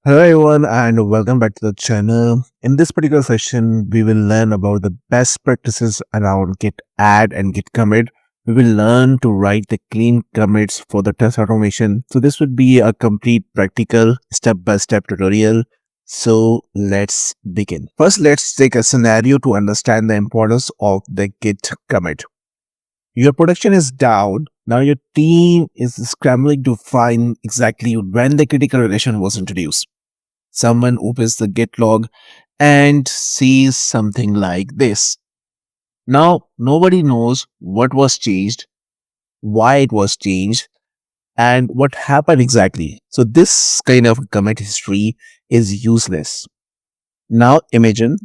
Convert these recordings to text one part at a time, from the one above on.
Hello everyone and welcome back to the channel. In this particular session, we will learn about the best practices around Git Add and Git Commit. We will learn to write the clean commits for the test automation. So this would be a complete practical step-by-step tutorial. So let's begin. First, let's take a scenario to understand the importance of the Git commit. Your production is down. Now your team is scrambling to find exactly when the critical relation was introduced. Someone opens the Git log and sees something like this. Now, nobody knows what was changed, why it was changed, and what happened exactly. So, this kind of commit history is useless. Now, imagine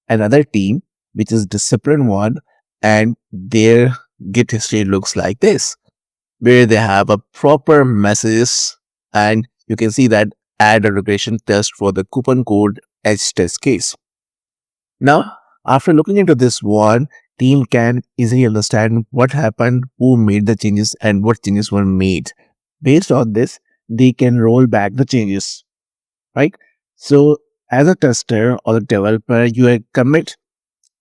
another team, which is disciplined one, and their Git history looks like this, where they have a proper messages, and you can see that add a regression test for the coupon code edge test case. Now, after looking into this one, team can easily understand what happened, who made the changes, and what changes were made. Based on this, they can roll back the changes, right? So, as a tester or a developer, your commit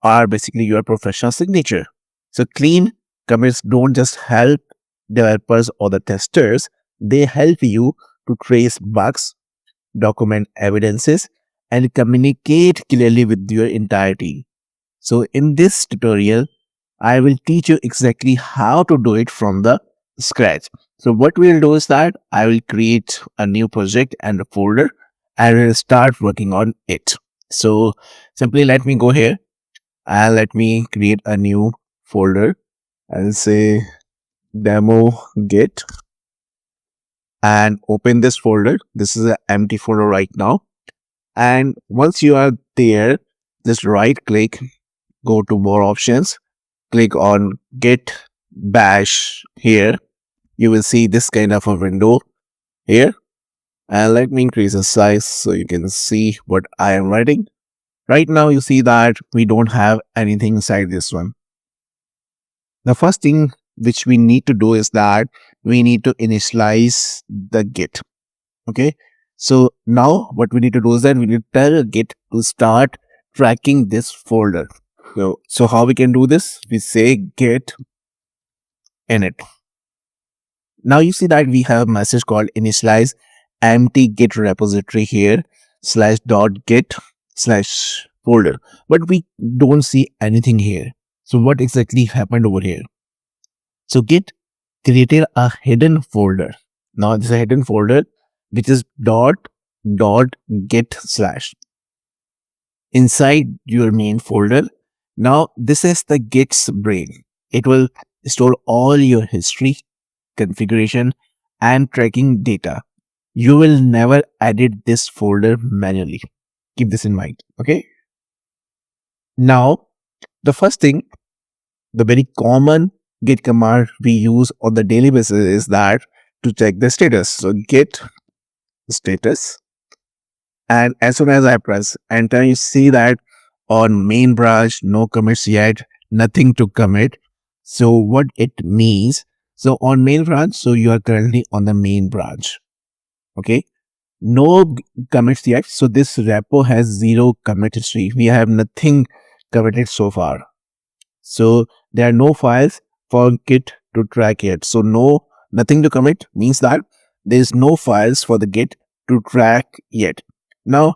are basically your professional signature. So, clean commits don't just help developers or the testers, they help you to trace bugs, document evidences, and communicate clearly with your entire team. So in this tutorial, I will teach you exactly how to do it from the scratch. So what we'll do is that I will create a new project and a folder and we'll start working on it. So simply let me go here and let me create a new folder. I'll say demo git and open this folder. This is an empty folder right now. And once you are there, just right click, go to more options, click on Git Bash here. You will see this kind of a window here. And let me increase the size so you can see what I am writing. Right now, you see that we don't have anything inside this one. The first thing which we need to do is that we need to initialize the Git. Okay. So now what we need to do is that we need to tell Git to start tracking this folder. So how we can do this? We say Git init. Now you see that we have a message called initialize empty git repository here slash dot git slash folder, but we don't see anything here. So what exactly happened over here? So Git created a hidden folder. Now this is a hidden folder which is dot git slash inside your main folder. Now this is the Git's brain. It will store all your history, configuration, and tracking data. You will never edit this folder manually. Keep this in mind. Okay. Now, the first thing, the very common Git command we use on the daily basis is that to check the status. So Git status. And as soon as I press enter, you see that on main branch, no commits yet, nothing to commit. So what it means, so on main branch, so you are currently on the main branch. Okay. No commits yet. So this repo has zero commit history. We have nothing committed so far. So there are no files for Git to track yet. So nothing to commit means that there is no files for the Git to track yet. Now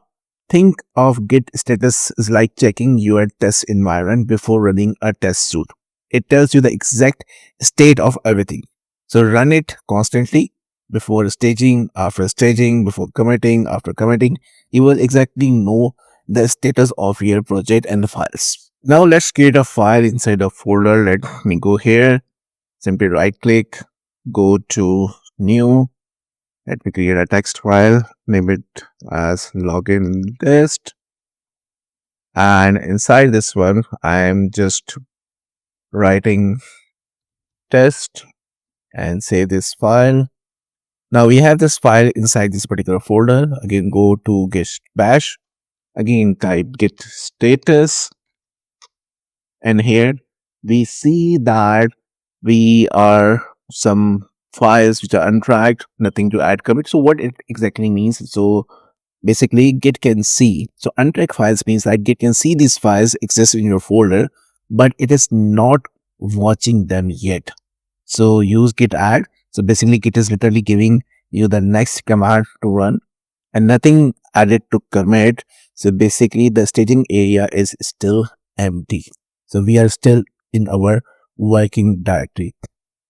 think of Git status is like checking your test environment before running a test suite. It tells you the exact state of everything. So run it constantly before staging, after staging, before committing, after committing. You will exactly know the status of your project and the files. Now let's create a file inside a folder. Let me go here, simply right click, go to new. Let me create a text file, name it as login test. And inside this one, I am just writing test and save this file. Now we have this file inside this particular folder. Again, go to git bash. Again, type git status. And here we see that we are some files which are untracked, nothing to add commit. So what it exactly means? So basically Git can see. So untracked files means that Git can see these files exist in your folder, but it is not watching them yet. So use Git add. So basically Git is literally giving you the next command to run and nothing added to commit. So basically the staging area is still empty. So we are still in our working directory.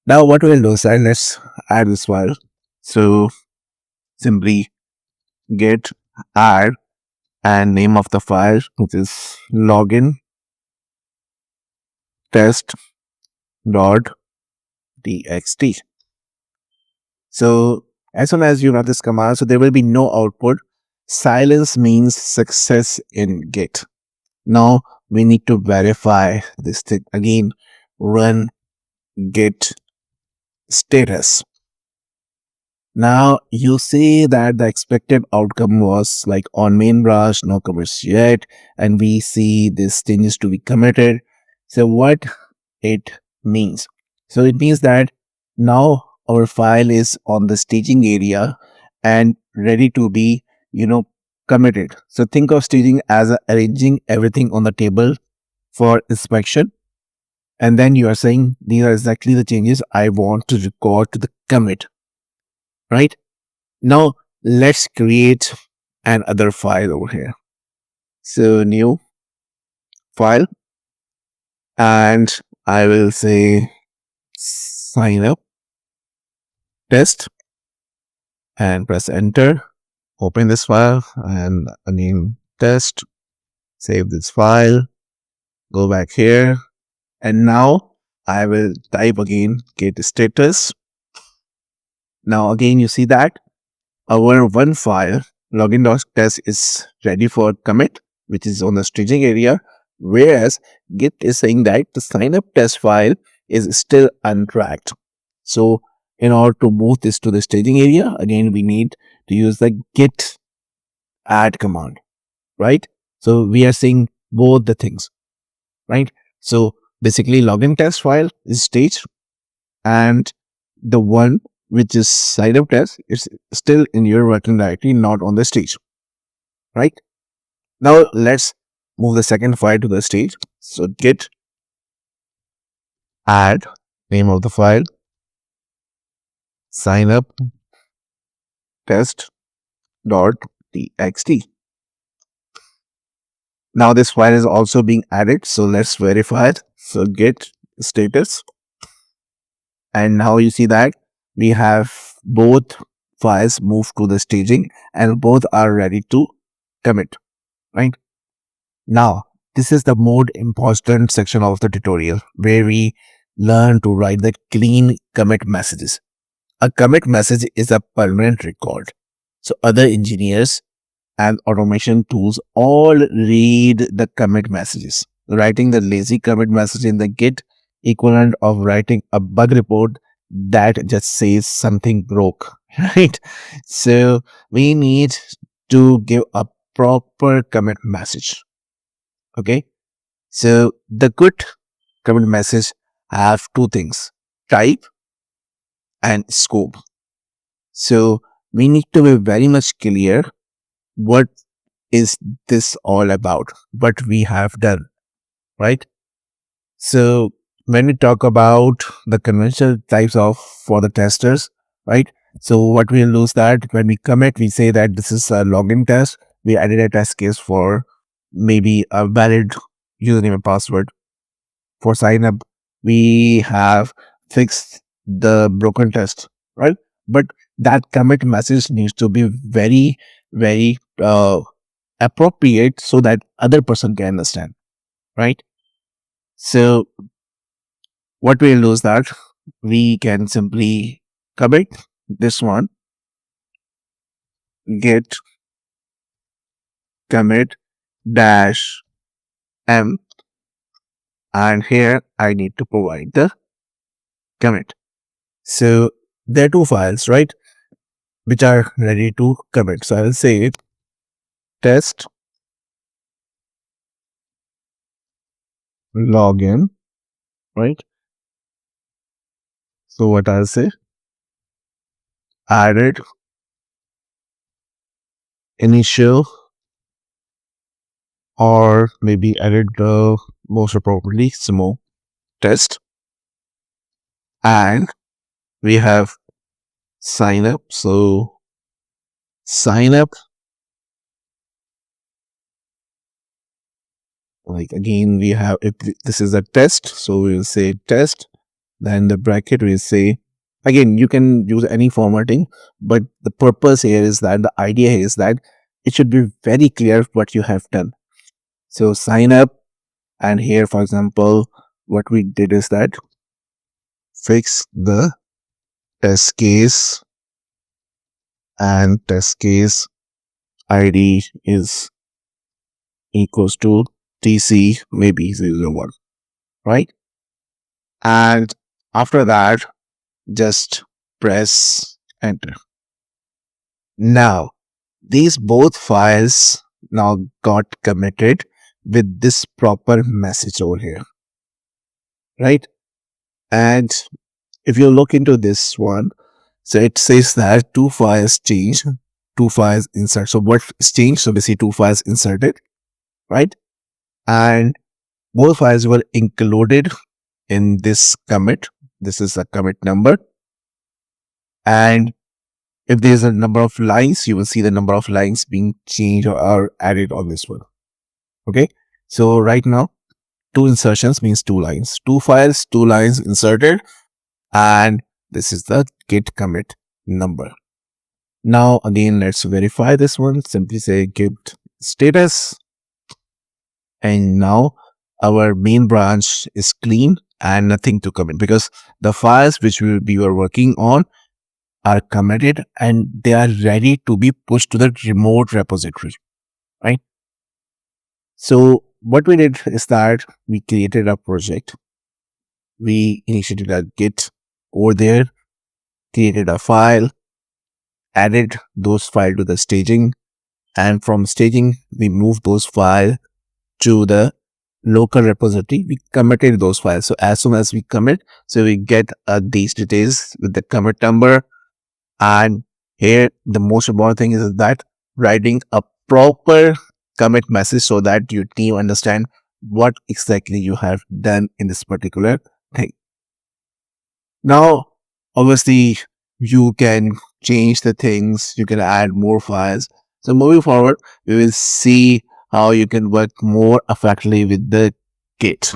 Now what we'll do is let's add this file. So simply git add and name of the file, which is login test.txt. So as soon as you run this command, so there will be no output. Silence means success in Git. Now we need to verify this thing again. Run git status. Now you see that the expected outcome was like on main branch, no commits yet, and we see this changes to be committed. So what it means? So it means that now our file is on the staging area and ready to be, committed. So think of staging as arranging everything on the table for inspection. And then you are saying these are exactly the changes I want to record to the commit, right? Now let's create another file over here. So new file, and I will say sign up test and press enter. Open this file and name test. Save this file. Go back here, and now I will type again git status. Now again you see that our one file login.test is ready for commit, which is on the staging area, whereas Git is saying that the sign up test file is still untracked. So in order to move this to the staging area, again we need to use the git add command, right? So we are seeing both the things, right? So basically login test file is staged, and the one which is sign up test is still in your working directory, not on the stage, right? Now let's move the second file to the stage. So git add name of the file sign up test.txt. Now this file is also being added, so let's verify it. So git status, and now you see that we have both files moved to the staging and both are ready to commit, right? Now this is the more important section of the tutorial where we learn to write the clean commit messages. A commit message is a permanent record, so other engineers and automation tools all read the commit messages. Writing the lazy commit message in the Git equivalent of writing a bug report that just says something broke, right? So we need to give a proper commit message. Okay. So the good commit message have two things: type and scope. So we need to be very much clear what is this all about, what we have done, right? So when we talk about the conventional types of for the testers, right? So what we'll do is that when we commit, we say that this is a login test. We added a test case for maybe a valid username and password. For sign up, we have fixed the broken test, right? But that commit message needs to be very, very appropriate so that other person can understand, right? So what we'll do is that we can simply commit this one, git commit dash m, and here I need to provide the commit. So there are two files, right, which are ready to commit. So I will say test login, right? So what I'll say, added initial, or maybe edit the most appropriately small test. And we have sign up. So sign up, like again, we have, if this is a test, so we will say test, then the bracket will say, again, you can use any formatting, but the purpose here is that the idea is that it should be very clear what you have done. So sign up, and here, for example, what we did is that fix the test case, and test case ID is equals to TC maybe 001, right? And after that, just press enter. Now, these both files now got committed with this proper message over here, right? And if you look into this one, so it says that two files change, two files insert. So what is changed? So basically two files inserted, right? And both files were included in this commit. This is a commit number. And if there's a number of lines, you will see the number of lines being changed or added on this one. Okay. So right now, two insertions means two lines, two files, two lines inserted. And this is the git commit number. Now, again, let's verify this one. Simply say git status. And now our main branch is clean and nothing to commit, because the files which we were working on are committed and they are ready to be pushed to the remote repository, right? So what we did is that we created a project. We initiated a git over there, created a file, added those files to the staging, and from staging, we moved those files to the local repository. We committed those files. So as soon as we commit, so we get these details with the commit number. And here, the most important thing is that writing a proper commit message so that your team understand what exactly you have done in this particular thing. Now, obviously, you can change the things, you can add more files. So moving forward, we will see how you can work more effectively with the Git.